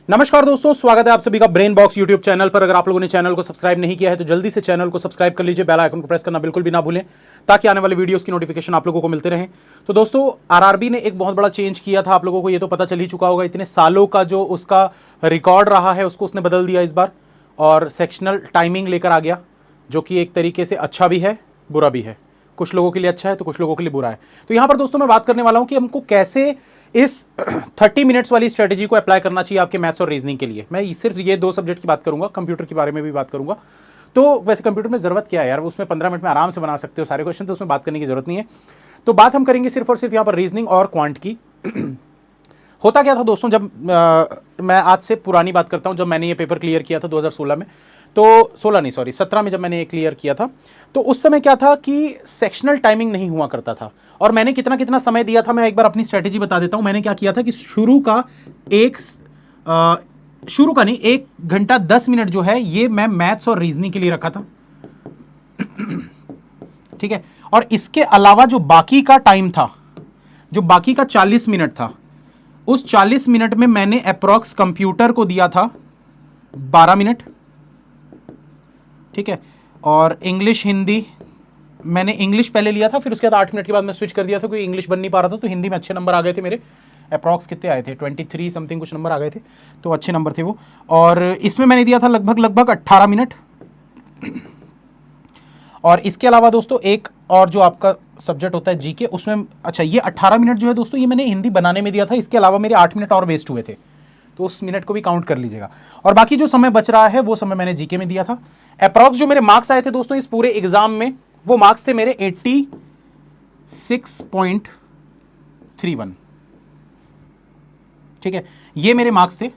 नमस्कार दोस्तों, स्वागत है आप सभी का ब्रेन बॉक्स यूट्यूब चैनल पर। अगर आप लोगों ने चैनल को सब्सक्राइब नहीं किया है तो जल्दी से चैनल को सब्सक्राइब कर लीजिए, बेल आइकन को प्रेस करना बिल्कुल भी ना भूलें ताकि आने वाले वीडियोस की नोटिफिकेशन आप लोगों को मिलते रहें। तो दोस्तों, आरआरबी ने एक बहुत बड़ा चेंज किया था, आप लोगों को ये तो पता चल ही चुका होगा। इतने सालों का जो उसका रिकॉर्ड रहा है उसको उसने बदल दिया इस बार, और सेक्शनल टाइमिंग लेकर आ गया, जो कि एक तरीके से अच्छा भी है बुरा भी है। कुछ लोगों के लिए अच्छा है तो कुछ लोगों के लिए बुरा है। तो यहां पर दोस्तों मैं बात करने वाला हूं कि हमको कैसे इस 30 मिनट्स वाली स्ट्रेटेजी को अप्लाई करना चाहिए आपके मैथ्स और रीजनिंग के लिए। मैं सिर्फ ये दो सब्जेक्ट की बात करूंगा, कंप्यूटर के बारे में भी बात करूंगा। तो वैसे कंप्यूटर में जरूरत क्या है यार, उसमें 15 मिनट में आराम से बना सकते हो सारे क्वेश्चन, तो उसमें बात करने की जरूरत नहीं है। तो बात हम करेंगे सिर्फ और सिर्फ यहाँ पर रीजनिंग और क्वांट की। होता क्या था दोस्तों, जब मैं आज से पुरानी बात करता हूं, जब मैंने ये पेपर क्लियर किया था 2016 में, तो 16 नहीं सॉरी 17 में जब मैंने ये क्लियर किया था, तो उस समय क्या था कि सेक्शनल टाइमिंग नहीं हुआ करता था। और मैंने कितना कितना समय दिया था, मैं एक बार अपनी स्ट्रेटेजी बता देता हूं। मैंने क्या किया था कि शुरू का नहीं, 1 घंटा 10 मिनट जो है ये मैं मैथ्स और रीजनिंग के लिए रखा था, ठीक है। और इसके अलावा जो बाकी का टाइम था, जो बाकी का 40 मिनट था, उस 40 मिनट में मैंने अप्रॉक्स कंप्यूटर को दिया था 12 मिनट, ठीक है। और इंग्लिश हिंदी, मैंने इंग्लिश पहले लिया था, फिर उसके बाद 8 मिनट के बाद मैं स्विच कर दिया था, क्योंकि इंग्लिश बन नहीं पा रहा था। तो हिंदी में अच्छे नंबर आ गए थे मेरे, अप्रॉक्स कितने आए थे, 23 समथिंग कुछ नंबर आ गए थे, तो अच्छे नंबर थे वो। और इसमें मैंने दिया था लगभग 18 मिनट। और इसके अलावा दोस्तों एक और जो आपका सब्जेक्ट होता है जीके, उसमें अच्छा ये 18 मिनट जो है दोस्तों, ये मैंने हिंदी बनाने में दिया था। इसके अलावा मेरे 8 मिनट और वेस्ट हुए थे, तो उस मिनट को भी काउंट कर लीजिएगा। और बाकी जो समय बच रहा है वो समय मैंने जीके में दिया था। अप्रॉक्स जो मेरे मार्क्स आए थे दोस्तों इस पूरे एग्जाम में, वो मार्क्स थे मेरे 86.31, ठीक है। ये मेरे मार्क्स थे।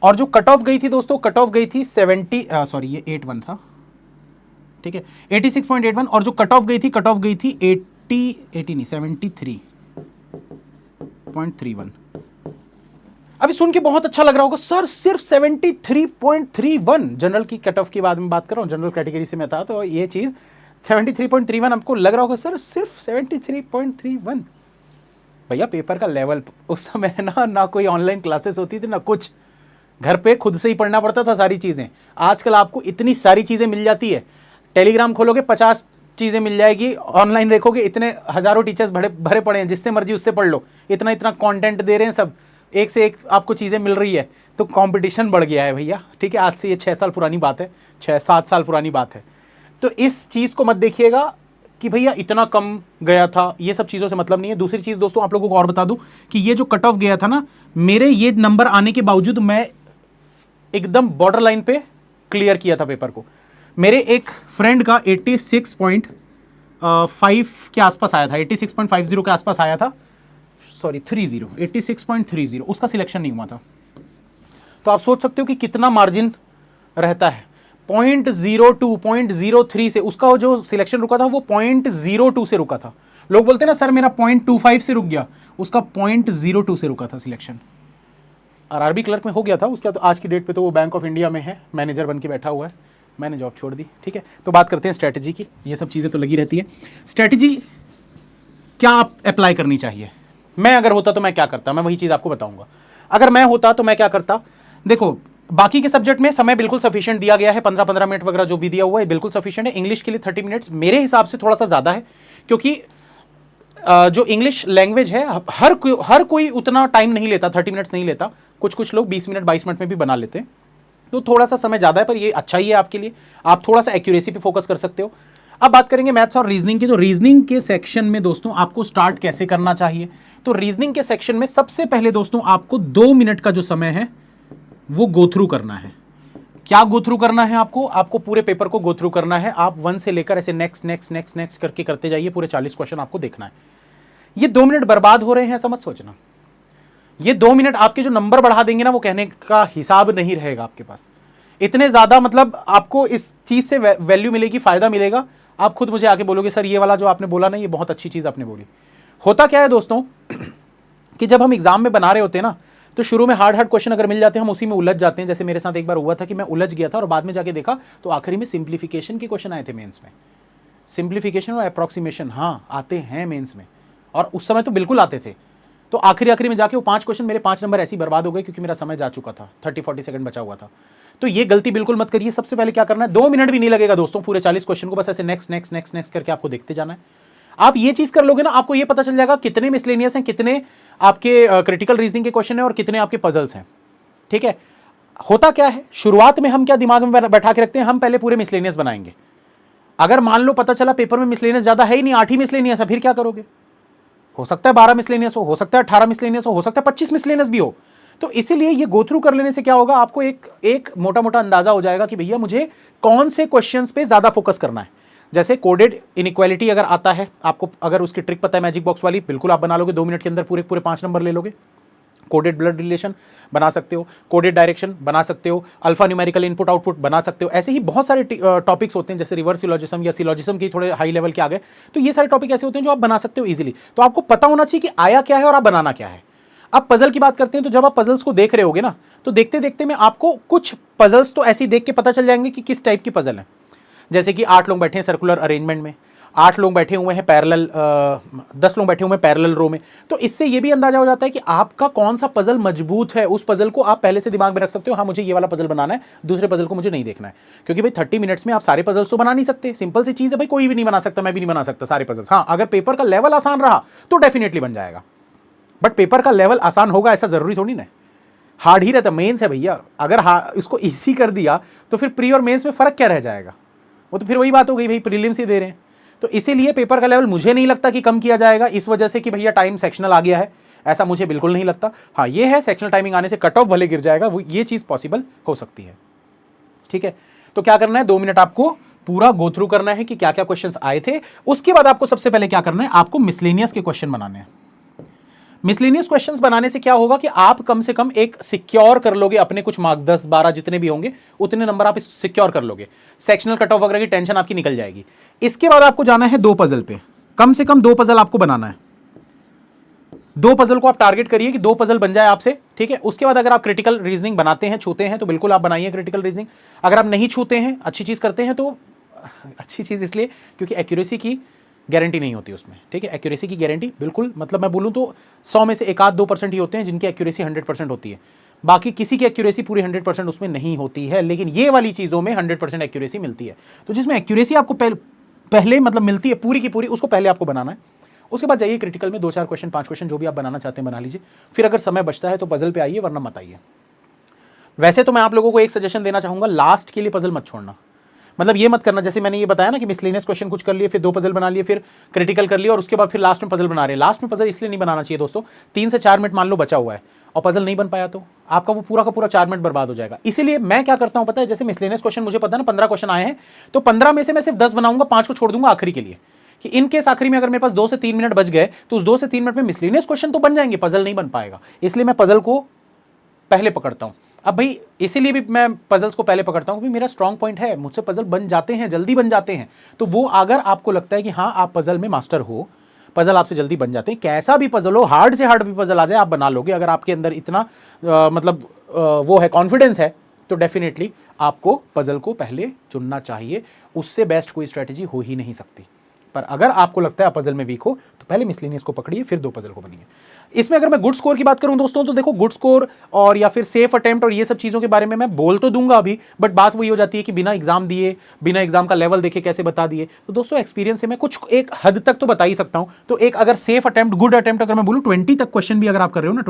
और जो कट ऑफ गई थी दोस्तों, कट ऑफ गई थी 70 सॉरी ये 81 था, ठीक है, 86.81। और जो कट ऑफ गई थी 80 नहीं 73.31। अभी सुन के बहुत अच्छा लग रहा होगा, सर सिर्फ 73.31 जनरल की कट ऑफ की बाद में बात कर रहा हूं, जनरल कैटेगरी से मैं था, तो ये चीज 73.31 आपको लग रहा होगा, सर सिर्फ 73.31। भैया पेपर का लेवल उस समय ना कोई ऑनलाइन क्लासेस होती थी ना कुछ, घर पे खुद से ही पढ़ना पड़ता था सारी चीजें। आजकल आपको इतनी सारी चीजें मिल जाती है, टेलीग्राम खोलोगे 50 चीजें मिल जाएगी, ऑनलाइन देखोगे इतने हजारों टीचर्स भरे पड़े हैं, जिससे मर्जी उससे पढ़ लो, इतना इतना कंटेंट दे रहे हैं सब, एक से एक आपको चीजें मिल रही है। तो कंपटीशन बढ़ गया है भैया, ठीक है। आज से ये 6 साल पुरानी बात है, 6-7 साल पुरानी बात है। तो इस चीज को मत देखिएगा कि भैया इतना कम गया था, ये सब चीजों से मतलब नहीं है। दूसरी चीज दोस्तों आप लोगों को और बता दूं कि ये जो कट ऑफ गया था ना, मेरे ये नंबर आने के बावजूद मैं एकदम बॉर्डर लाइन पे क्लियर किया था पेपर को। मेरे एक फ्रेंड का 86.5 के आसपास आया था, 86.50 के आसपास आया था, सॉरी 86.30, उसका सिलेक्शन नहीं हुआ था। तो आप सोच सकते हो कि कितना मार्जिन रहता है। 0.03 से उसका जो सिलेक्शन रुका था वो 0.02 से रुका था। लोग बोलते हैं ना सर मेरा 0.25 से रुक गया, उसका 0.02 से रुका था सिलेक्शन। आरआरबी क्लर्क में हो गया था उसका, तो आज की डेट पे तो वो बैंक ऑफ इंडिया में है, मैनेजर बन के बैठा हुआ है। मैंने जॉब छोड़ दी, ठीक है। तो बात करते हैं स्ट्रैटेजी की, ये सब चीज़ें तो लगी रहती है। स्ट्रैटेजी क्या आप अप्लाई करनी चाहिए। मैं अगर होता तो मैं क्या करता, मैं वही चीज़ आपको बताऊंगा। अगर मैं होता तो मैं क्या करता, देखो बाकी के सब्जेक्ट में समय बिल्कुल सफिशिएंट दिया गया है, 15-15 मिनट वगैरह जो भी दिया हुआ है बिल्कुल सफिशिएंट है। इंग्लिश के लिए 30 मिनट्स मेरे हिसाब से थोड़ा सा ज़्यादा है, क्योंकि जो इंग्लिश लैंग्वेज है हर कोई उतना टाइम नहीं लेता, 30 मिनट्स नहीं लेता। कुछ लोग 20 मिनट 22 मिनट में भी बना लेते हैं, तो थोड़ा सा समय ज़्यादा है, पर ये अच्छा ही है आपके लिए, आप थोड़ा सा एक्यूरेसी पे फोकस कर सकते हो। अब बात करेंगे मैथ्स और रीजनिंग की। तो रीजनिंग के सेक्शन में दोस्तों आपको स्टार्ट कैसे करना चाहिए। तो रीजनिंग के सेक्शन में सबसे पहले दोस्तों आपको 2 मिनट का जो समय है वो गो थ्रू करना है। क्या गो थ्रू करना है आपको पूरे पेपर को गो थ्रू करना है। आप 1 से लेकर ऐसे नेक्स्ट नेक्स्ट नेक्स्ट नेक्स्ट करके करते जाइए, पूरे 40 क्वेश्चन आपको देखना है। ये 2 मिनट बर्बाद हो रहे हैं ऐसा मत सोचना। ये 2 मिनट आपके जो नंबर बढ़ा देंगे ना, वो कहने का हिसाब नहीं रहेगा आपके पास। इतने ज्यादा मतलब आपको इस चीज से वैल्यू मिलेगी, फायदा मिलेगा। आप खुद मुझे आके बोलोगे सर ये वाला जो आपने बोला ना, ये बहुत अच्छी चीज आपने बोली। होता क्या है दोस्तों कि जब हम एग्जाम में बना रहे होते हैं ना, तो शुरू में हार्ड क्वेश्चन अगर मिल जाते हैं हम उसी में उलझ जाते हैं। जैसे मेरे साथ एक बार हुआ था कि मैं उलझ गया था और बाद में जाके देखा तो आखिरी में सिंप्लीफिकेशन के क्वेश्चन आए थे मेंस में। सिंप्लीफिकेशन और अप्रॉक्सीमेशन हाँ आते हैं मेंस में, और उस समय तो बिल्कुल आते थे। तो आखिरी में जाके वो 5 क्वेश्चन मेरे 5 नंबर ऐसे ही बर्बाद हो गए क्योंकि मेरा समय जा चुका था, 30-40 सेकंड बचा हुआ था। तो ये गलती बिल्कुल मत करिए। सबसे पहले क्या करना है, 2 मिनट भी नहीं लगेगा दोस्तों पूरे 40 क्वेश्चन को बस ऐसे नेक्स्ट नेक्स्ट नेक्स्ट नेक्स्ट करके आपको देखते जाना है। आप ये चीज कर लोगे ना, आपको ये पता चल जाएगा कितने मिसलेनियस हैं, कितने आपके क्रिटिकल रीजनिंग के क्वेश्चन हैं और कितने आपके पजल्स हैं। ठीक है, होता क्या है, शुरुआत में हम क्या दिमाग में बैठा के रखते हैं, हम पहले पूरे मिसलेनियस बनाएंगे। अगर मान लो पता चला पेपर में मिसलेनियस ज्यादा है ही नहीं, 8 ही मिसलेनियस है, फिर क्या करोगे? हो सकता है 12 मिसलेनियस हो सकता है 18 मिसलेनियस हो सकता है 25 मिसलेनियस भी हो। तो इसीलिए ये गो थ्रू कर लेने से क्या होगा, आपको एक मोटा मोटा अंदाजा हो जाएगा कि भैया मुझे कौन से क्वेश्चंस पे ज्यादा फोकस करना है। जैसे कोडेड इनइक्वालिटी अगर आता है आपको, अगर उसकी ट्रिक पता है मैजिक बॉक्स वाली, बिल्कुल आप बना लोगे 2 मिनट के अंदर, पूरे 5 नंबर ले लोगे। कोडेड ब्लड रिलेशन बना सकते हो, कोडेड डायरेक्शन बना सकते हो, अल्फा न्यूमेरिकल इनपुट आउटपुट बना सकते हो। ऐसे ही बहुत सारे टॉपिक्स होते हैं, जैसे रिवर्स सिलोजिज्म या सिलोजिज्म की थोड़े हाई लेवल के आ गए, तो ये सारे टॉपिक ऐसे होते हैं जो आप बना सकते हो इजीली। तो आपको पता होना चाहिए कि आया क्या है और आप बनाना क्या है। अब पजल की बात करते हैं, तो जब आप पजल्स को देख रहे होगे ना, तो देखते देखते में आपको कुछ पजल्स तो ऐसे ही देख के पता चल जाएंगे कि किस टाइप की पजल है। जैसे कि 8 लोग बैठे हैं सर्कुलर अरेंजमेंट में, 8 लोग बैठे हुए हैं पैरेलल, 10 लोग बैठे हुए हैं पैरेलल रो में। तो इससे ये भी अंदाजा हो जाता है कि आपका कौन सा पजल मजबूत है। उस पजल को आप पहले से दिमाग में रख सकते हो, हाँ मुझे ये वाला पजल बनाना है, दूसरे पजल को मुझे नहीं देखना है। क्योंकि भाई 30 मिनट्स में आप सारे पजल्स तो बना नहीं सकते, सिंपल सी चीज है भाई, कोई भी नहीं बना सकता, मैं भी नहीं बना सकता सारे पजल्स। हाँ, अगर पेपर का लेवल आसान रहा तो डेफिनेटली बन जाएगा, बट पेपर का लेवल आसान होगा ऐसा जरूरी थोड़ी ना, हार्ड ही रहता। मेंस है भैया, अगर इसको इजी कर दिया तो फिर प्री और मेंस में फर्क क्या रह जाएगा? वो तो फिर वही बात हो गई भाई, प्रीलिम्स ही दे रहे हैं। तो इसीलिए पेपर का लेवल मुझे नहीं लगता कि कम किया जाएगा इस वजह से कि भैया टाइम सेक्शनल आ गया है, ऐसा मुझे बिल्कुल नहीं लगता। हाँ ये है, सेक्शनल टाइमिंग आने से कट ऑफ भले गिर जाएगा, वो ये चीज पॉसिबल हो सकती है। ठीक है, तो क्या करना है, 2 मिनट आपको पूरा गो थ्रू करना है कि क्या क्या क्वेश्चंस आए थे। उसके बाद आपको सबसे पहले क्या करना है, आपको मिसलेनियस के क्वेश्चन बनाने हैं। मिसलेनियस क्वेश्चंस बनाने से क्या होगा कि आप कम से कम एक सिक्योर कर लोगे अपने कुछ मार्क्स, 10-12 जितने भी होंगे उतने नंबर आप सिक्योर कर लोगे, सेक्शनल कट ऑफ वगैरह की टेंशन आपकी निकल जाएगी। इसके बाद आपको जाना है 2 पजल पे, कम से कम 2 पजल आपको बनाना है। 2 पजल को आप टारगेट करिए कि 2 पजल बन जाए आपसे। ठीक है, उसके बाद अगर आप क्रिटिकल रीजनिंग बनाते हैं, छूते हैं, तो बिल्कुल आप बनाइए क्रिटिकल रीजनिंग। अगर आप नहीं छूते हैं, अच्छी चीज करते हैं, तो अच्छी चीज इसलिए क्योंकि एक्यूरेसी की गारंटी नहीं होती उसमें। ठीक है, एक्यूरेसी की गारंटी बिल्कुल, मतलब मैं बोलूं तो 100 में से 1-2% ही होते हैं जिनकी एक्यूरेसी 100% होती है, बाकी किसी की एक्यूरेसी पूरी 100% उसमें नहीं होती है। लेकिन ये वाली चीज़ों में 100% एक्यूरेसी मिलती है। तो जिसमें एक्यूरेसी आपको पहले मतलब मिलती है पूरी की पूरी, उसको पहले आपको बनाना है। उसके बाद जाइए क्रिटिकल में 2-4 क्वेश्चन, 5 क्वेश्चन जो भी आप बनाना चाहते हैं बना लीजिए। फिर अगर समय बचता है तो पजल पे आइए, वरना मत आइए। वैसे तो मैं आप लोगों को एक सजेशन देना चाहूंगा, लास्ट के लिए पजल मत छोड़ना। मतलब ये मत करना जैसे मैंने ये बताया ना कि मिसलेनियस क्वेश्चन कुछ कर लिए, फिर 2 पजल बना लिए, फिर क्रिटिकल कर लिया और उसके बाद फिर लास्ट में पजल बना रहे हैं। लास्ट में पजल इसलिए नहीं बनाना चाहिए दोस्तों, 3 से 4 मिनट मान लो बचा हुआ है और पजल नहीं बन पाया तो आपका वो पूरा का पूरा 4 मिनट बर्बाद हो जाएगा। इसीलिए मैं क्या करता हूं पता है, जैसे मिसलेनियस क्वेश्चन मुझे पता है ना 15 क्वेश्चन आए हैं, तो 15 में से मैं सिर्फ 10 बनाऊंगा, 5 को छोड़ दूंगा आखिरी के लिए, कि इन केस आखिरी में अगर मेरे पास 2 से 3 मिनट बच गए तो उस 2 से 3 मिनट में मिसलेनियस क्वेश्चन तो बन जाएंगे, पजल नहीं बन पाएगा। इसलिए मैं पजल को पहले पकड़ता हूं। अब भाई इसीलिए भी मैं पजल्स को पहले पकड़ता हूं, मेरा स्ट्रॉन्ग पॉइंट है, मुझसे पजल बन जाते हैं, जल्दी बन जाते हैं। तो वो अगर आपको लगता है कि हाँ आप पजल में मास्टर हो, पजल आपसे जल्दी बन जाते हैं, कैसा भी पजल हो, हार्ड से हार्ड भी पजल आ जाए आप बना लोगे। अगर आपके अंदर इतना वो है, कॉन्फिडेंस है, तो डेफिनेटली आपको पजल को पहले चुनना चाहिए। उससे बेस्ट कोई स्ट्रेटेजी हो ही नहीं सकती। पर अगर आपको लगता है आप पजल में वीक हो तो पहले मिसलेनियस को पकड़िए, फिर 2 पजल को बनिए। इसमें अगर मैं गुड स्कोर की बात करूं दोस्तों, तो देखो गुड स्कोर और या फिर सेफ अटेम्प्ट और ये सब चीज़ों के बारे में मैं बोल तो दूंगा अभी, बट बात वही हो जाती है कि बिना एग्जाम दिए, बिना एग्जाम का लेवल देखे कैसे बता दिए। तो दोस्तों एक्सपीरियंस से मैं कुछ एक हद तक तो बता ही सकता हूं। तो एक अगर सेफ अटेम्प्ट, गुड अटेम्प्ट अगर मैं बोलूँ 20 तक क्वेश्चन भी अगर आप कर रहे हो ना,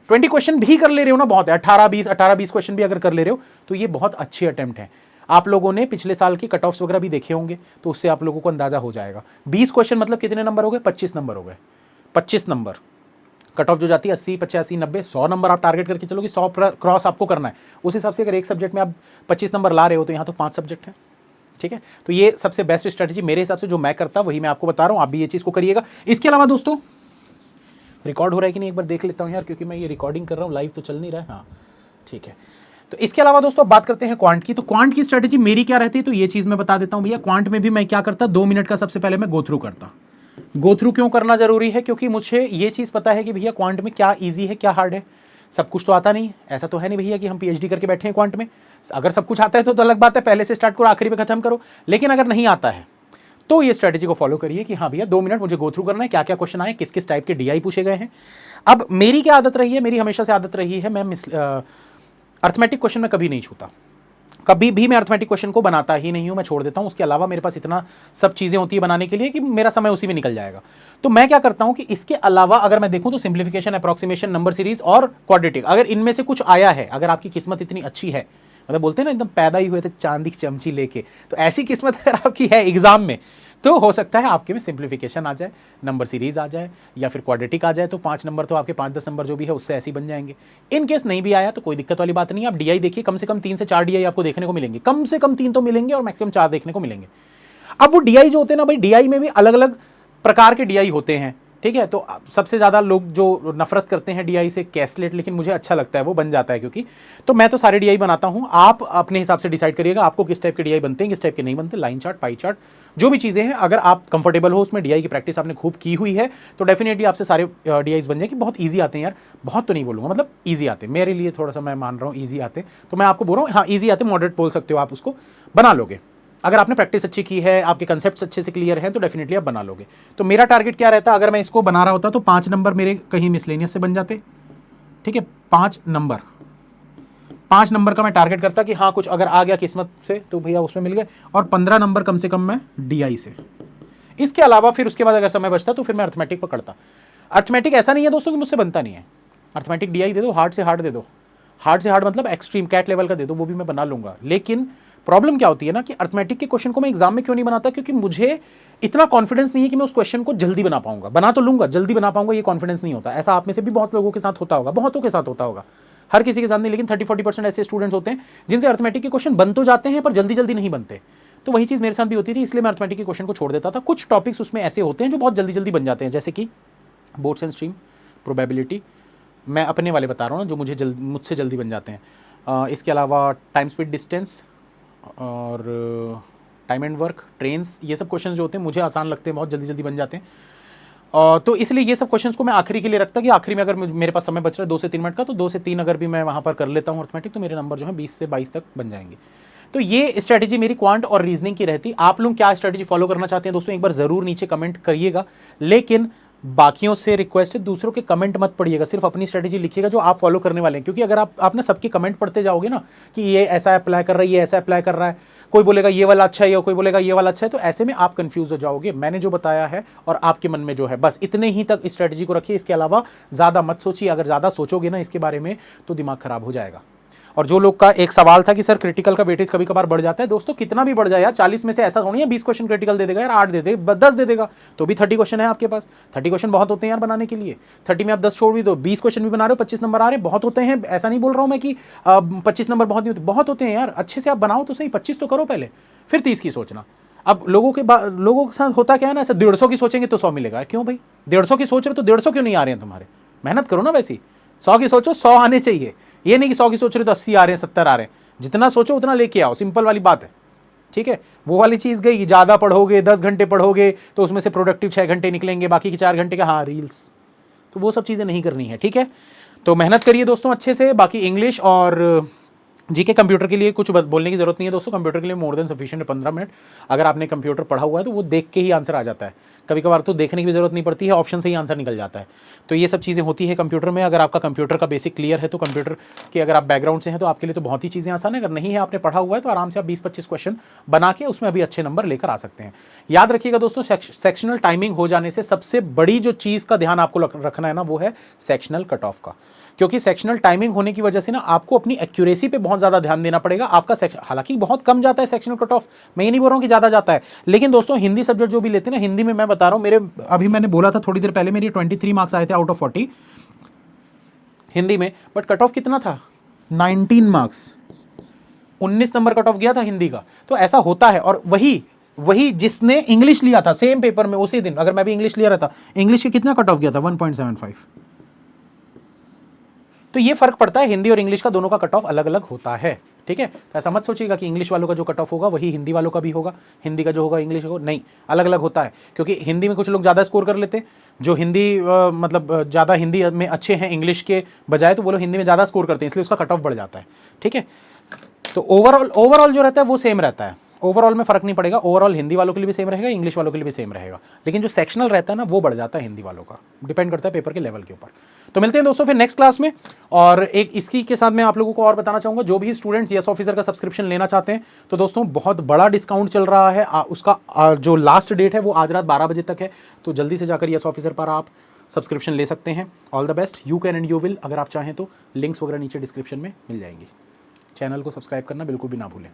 20 क्वेश्चन भी कर ले रहे हो ना, बहुत है। 18-20 क्वेश्चन भी अगर कर ले रहे हो तो ये बहुत अच्छे अटेम्प्ट है। आप लोगों ने पिछले साल की कट ऑफ्स वगैरह भी देखे होंगे, तो उससे आप लोगों को अंदाजा हो जाएगा। 20 क्वेश्चन मतलब कितने नंबर हो गए? 25 नंबर हो गए। 25 नंबर कट ऑफ जो जाती है 80, 85, 90, 100 नंबर आप टारगेट करके चलोगे, 100 क्रॉस आपको करना है। उस हिसाब से अगर एक सब्जेक्ट में आप 25 नंबर ला रहे हो तो यहाँ तो 5 सब्जेक्ट हैं। ठीक है, तो ये सबसे बेस्ट स्ट्रेटजी मेरे हिसाब से जो मैं करता वही मैं आपको बता रहा हूँ, आप भी ये चीज़ को करिएगा। इसके अलावा दोस्तों रिकॉर्ड हो रहा है कि नहीं एक बार देख लेता हूँ यार, क्योंकि मैं ये रिकॉर्डिंग कर रहा हूँ, लाइव तो चल नहीं रहा है। हाँ ठीक है, तो इसके अलावा दोस्तों बात करते हैं क्वांट की। तो क्वांट की स्ट्रेटजी मेरी क्या रहती है, तो ये चीज़ मैं बता देता हूँ भैया। क्वांट में भी मैं क्या करता, 2 मिनट का सबसे पहले मैं गो थ्रू करता। गो थ्रू क्यों करना जरूरी है? क्योंकि मुझे ये चीज़ पता है कि भैया क्वांट में क्या ईजी है क्या हार्ड है। सब कुछ तो आता नहीं, ऐसा तो है नहीं भैया कि हम पीएचडी करके बैठे हैं क्वांट में। अगर सब कुछ आता है तो अलग बात है, पहले से स्टार्ट करो आखिरी पे खत्म करो। लेकिन अगर नहीं आता है तो ये स्ट्रेटेजी को फॉलो करिए कि हाँ भैया 2 मिनट मुझे गो थ्रू करना है, क्या क्या क्वेश्चन आए, किस किस टाइप के डीआई पूछे गए हैं। अब मेरी क्या आदत रही है, मेरी हमेशा से आदत रही है, मैं अर्थमेटिक क्वेश्चन में कभी नहीं छूता, कभी भी मैं अर्थमेटिक क्वेश्चन को बनाता ही नहीं हूं, मैं छोड़ देता हूं। उसके अलावा मेरे पास इतना सब चीजें होती है बनाने के लिए कि मेरा समय उसी में निकल जाएगा। तो मैं क्या करता हूं कि इसके अलावा अगर मैं देखूं तो सिंप्लीफिकेशन, अप्रॉक्सीमेशन, नंबर सीरीज और क्वाड्रेटिक, अगर इनमें से कुछ आया है, अगर आपकी किस्मत इतनी अच्छी है, मतलब बोलते हैं ना एकदम पैदा ही हुए थे चांदी की चमची लेके, तो ऐसी किस्मत अगर आपकी है एग्जाम में, तो हो सकता है आपके में सिंप्लीफिकेशन आ जाए, नंबर सीरीज आ जाए, या फिर क्वाड्रेटिक आ जाए, तो 5 नंबर तो आपके 5-10 नंबर जो भी है उससे ऐसे ही बन जाएंगे। इन केस नहीं भी आया तो कोई दिक्कत वाली बात नहीं है, आप डीआई देखिए, कम से कम 3 से 4 डीआई आपको देखने को मिलेंगे, कम से कम 3 तो मिलेंगे और मैक्सिमम 4 देखने को मिलेंगे। अब वो डीआई जो होते हैं ना भाई, डीआई में भी अलग अलग प्रकार के डीआई होते हैं, ठीक है। तो सबसे ज़्यादा लोग जो नफरत करते हैं डीआई से कैसलेट, लेकिन मुझे अच्छा लगता है, वो बन जाता है क्योंकि, तो मैं तो सारे डीआई बनाता हूं। आप अपने हिसाब से डिसाइड करिएगा आपको किस टाइप के डीआई बनते हैं, किस टाइप के नहीं बनते। लाइन चार्ट, पाई चार्ट, जो भी चीज़ें हैं, अगर आप कंफर्टेबल हो उसमें, डीआई की प्रैक्टिस आपने खूब की हुई है, तो डेफिनेटली आपसे सारे डीआईज बन जाएंगे। बहुत ईजी आते हैं यार, बहुत तो नहीं बोलूँगा, मतलब ईजी आते हैं मेरे लिए, थोड़ा सा मैं मान रहा हूँ ईजी आते, तो मैं आपको बोल रहा हूँ हाँ ईजी आते, मॉडरेट बोल सकते हो आप, उसको बना लोगे। अगर आपने प्रैक्टिस अच्छी की है, आपके कंसेप्ट्स अच्छे से क्लियर हैं, तो डेफिनेटली आप बना लोगे। तो मेरा टारगेट क्या रहता, अगर मैं इसको बना रहा होता तो 5 नंबर मेरे कहीं मिसलेनियस से बन जाते, ठीक है। 5 नंबर का मैं टारगेट करता कि हाँ कुछ अगर आ गया किस्मत से तो भैया उसमें मिल गए, और 15 नंबर कम से कम मैं डीआई से। इसके अलावा फिर उसके बाद अगर समय बचता तो फिर मैं अर्थमेटिक पकड़ता। अर्थमेटिक ऐसा नहीं है दोस्तों कि मुझसे बनता नहीं है, अर्थमेटिक डीआई दे दो, हार्ड से हार्ड दे दो, हार्ड से हार्ड मतलब एक्सट्रीम कैट लेवल का दे दो, वो भी मैं बना लूंगा। लेकिन प्रॉब्लम क्या होती है ना कि अर्थमेटिक के क्वेश्चन को मैं एग्जाम में क्यों नहीं बनाता, क्योंकि मुझे इतना कॉन्फिडेंस नहीं है कि मैं उस क्वेश्चन को जल्दी बना पाऊंगा। बना तो लूंगा, जल्दी बना पाऊंगा ये कॉन्फिडेंस नहीं होता। ऐसा आप में से भी बहुत लोगों के साथ होता होगा, बहुतों के साथ होता होगा, हर किसी के साथ नहीं, लेकिन 30-40% ऐसे स्टूडेंट्स होते हैं जिनसे अर्थमेटिक के क्वेश्चन बन तो जाते हैं पर जल्दी जल्दी नहीं बनते। तो वही चीज़ मेरे साथ भी होती थी, इसलिए मैं अर्थमेटिक के क्वेश्चन को छोड़ देता था। कुछ टॉपिक्स उसमें ऐसे होते हैं जो बहुत जल्दी जल्दी बन जाते हैं, जैसे कि बोर्ड्स एंड स्ट्रीम, प्रोबेबिलिटी, मैं अपने वाले बता रहा हूँ ना जो मुझसे जल्दी बन जाते हैं। इसके अलावा टाइम स्पीड डिस्टेंस और टाइम एंड वर्क, ट्रेन्स, ये सब क्वेश्चंस जो होते हैं मुझे आसान लगते हैं, बहुत जल्दी जल्दी बन जाते हैं। तो इसलिए ये सब क्वेश्चंस को मैं आखिरी के लिए रखता कि आखिरी में अगर मेरे पास समय बच रहा है 2 से 3 मिनट का, तो 2 से 3 अगर भी मैं वहाँ पर कर लेता हूँ अर्थमेटिक, तो मेरे नंबर जो है 20 से 22 तक बन जाएंगे। तो ये स्ट्रैटेजी मेरी क्वांट और रीजनिंग की रहती। आप लोग क्या स्ट्रैटेजी फॉलो करना चाहते हैं दोस्तों, एक बार जरूर नीचे कमेंट करिएगा, लेकिन बाकियों से रिक्वेस्ट है दूसरों के कमेंट मत पढ़िएगा, सिर्फ अपनी स्ट्रेटेजी लिखिएगा जो आप फॉलो करने वाले हैं। क्योंकि अगर आप ना सबके कमेंट पढ़ते जाओगे ना कि ये ऐसा अप्लाई कर रहा है, ये ऐसा अप्लाई कर रहा है, कोई बोलेगा ये वाला अच्छा है या कोई बोलेगा ये वाला अच्छा है, तो ऐसे में आप कंफ्यूज हो जाओगे। मैंने जो बताया है और आपके मन में जो है, बस इतने ही तक स्ट्रेटेजी को रखिए, इसके अलावा ज़्यादा मत सोचिए। अगर ज़्यादा सोचोगे ना इसके बारे में तो दिमाग खराब हो जाएगा। और जो लोग का एक सवाल था कि सर क्रिटिकल का वेटेज कभी कभार बढ़ जाता है, दोस्तों कितना भी बढ़ जाए यार, 40 में से ऐसा थोड़ी है 20 क्वेश्चन क्रिटिकल दे देगा यार, 8 दे दे, 10 दे देगा, तो भी 30 क्वेश्चन है आपके पास। 30 क्वेश्चन बहुत होते हैं यार बनाने के लिए। 30 में आप 10 छोड़ भी दो, 20 क्वेश्चन भी बना रहे हो, 25 नंबर आ रहे हैं, बहुत होते हैं। ऐसा नहीं बोल रहा हूं मैं कि 25 नंबर बहुत नहीं होते, बहुत होते हैं यार। अच्छे से आप बनाओ तो सही, 25 तो करो पहले, फिर 30 की सोचना। अब लोगों के साथ होता क्या है ना, ऐसा 150 की सोचेंगे तो 100 मिलेगा। क्यों भाई 150 की सोच रहे तो 150 क्यों नहीं आ रहे हैं तुम्हारे? मेहनत करो ना वैसी, 100 की सोचो, 100 आने चाहिए। ये नहीं कि 100 की सोच रहे तो 80 आ रहे हैं, 70 आ रहे हैं। जितना सोचो उतना लेके आओ, सिंपल वाली बात है, ठीक है। वो वाली चीज़ गई, ज़्यादा पढ़ोगे, 10 घंटे पढ़ोगे तो उसमें से प्रोडक्टिव 6 घंटे निकलेंगे, बाकी के 4 घंटे का हाँ रील्स, तो वो सब चीज़ें नहीं करनी है, ठीक है। तो मेहनत करिए दोस्तों अच्छे से। बाकी इंग्लिश और जीके कंप्यूटर के लिए कुछ बोलने की जरूरत नहीं है दोस्तों, कंप्यूटर के लिए मोर देन सफिशिएंट है 15 मिनट। अगर आपने कंप्यूटर पढ़ा हुआ है तो वो देख के ही आंसर आ जाता है, कभी कभार तो देखने की भी जरूरत नहीं पड़ती है, ऑप्शन से ही आंसर निकल जाता है। तो ये सब चीज़ें होती है कंप्यूटर में। अगर आपका कंप्यूटर का बेसिक क्लियर है तो कंप्यूटर के अगर आप बैकग्राउंड से हैं तो आपके लिए तो बहुत ही चीज़ें आसान है। अगर नहीं है, आपने पढ़ा हुआ है, तो आराम से आप 20-25 क्वेश्चन बना के उसमें अभी अच्छे नंबर लेकर आ सकते हैं। याद रखिएगा दोस्तों, सेक्शनल टाइमिंग हो जाने से सबसे बड़ी जो चीज़ का ध्यान आपको रखना है ना, वो है सेक्शनल कट ऑफ का। क्योंकि सेक्शनल टाइमिंग होने की वजह से ना आपको अपनी एक्यूरेसी पे बहुत ज़्यादा ध्यान देना पड़ेगा। आपका सेक्शन हालांकि बहुत कम जाता है सेक्शनल कट ऑफ, मैं ये नहीं बोल रहा हूँ कि ज़्यादा जाता है, लेकिन दोस्तों हिंदी सब्जेक्ट जो भी लेते हैं ना, हिंदी में मैं बता रहा हूँ, मेरे अभी मैंने बोला था थोड़ी देर पहले, मेरे 23 मार्क्स आए थे आउट ऑफ 40 हिंदी में, बट कट ऑफ कितना था? 19 मार्क्स, 19 नंबर कट ऑफ गया था हिंदी का। तो ऐसा होता है। और वही जिसने इंग्लिश लिया था सेम पेपर में उसी दिन, अगर मैं भी इंग्लिश लिया रहता, इंग्लिश के कितना कट ऑफ गया था? 1.75। तो ये फर्क पड़ता है, हिंदी और इंग्लिश का दोनों का कट ऑफ अलग अलग होता है, ठीक है। तो ऐसा मत सोचिएगा कि इंग्लिश वालों का जो कट ऑफ होगा वही हिंदी वालों का भी होगा, हिंदी का जो होगा इंग्लिश होगा, नहीं, अलग अलग होता है। क्योंकि हिंदी में कुछ लोग ज़्यादा स्कोर कर लेते हैं, जो हिंदी मतलब ज़्यादा हिंदी में अच्छे हैं इंग्लिश के बजाय, तो वो लोग हिंदी में ज़्यादा स्कोर करते हैं, इसलिए उसका कट ऑफ बढ़ जाता है, ठीक है। तो ओवरऑल जो रहता है वो सेम रहता है। ओवरऑल में फ़र्क नहीं पड़ेगा, ओवरऑल हिंदी वालों के लिए भी सेम रहेगा, इंग्लिश वालों के लिए भी सेम रहेगा, लेकिन जो सेक्शनल रहता है ना वो बढ़ जाता है हिंदी वालों का, डिपेंड करता है पेपर के लेवल के ऊपर। तो मिलते हैं दोस्तों फिर नेक्स्ट क्लास में। और एक इसकी के साथ मैं आप लोगों को और बताना चाहूँगा, जो भी स्टूडेंट्स यस ऑफिसर का सब्सक्रिप्शन लेना चाहते हैं तो दोस्तों बहुत बड़ा डिस्काउंट चल रहा है। उसका जो लास्ट डेट है वो आज रात 12 बजे तक है, तो जल्दी से जाकर यस ऑफिसर पर आप सब्सक्रिप्शन ले सकते हैं। All the best, you can and you will. अगर आप चाहें तो लिंक्स वगैरह नीचे डिस्क्रिप्शन में मिल जाएंगी। चैनल को सब्सक्राइब करना बिल्कुल भी ना भूलें।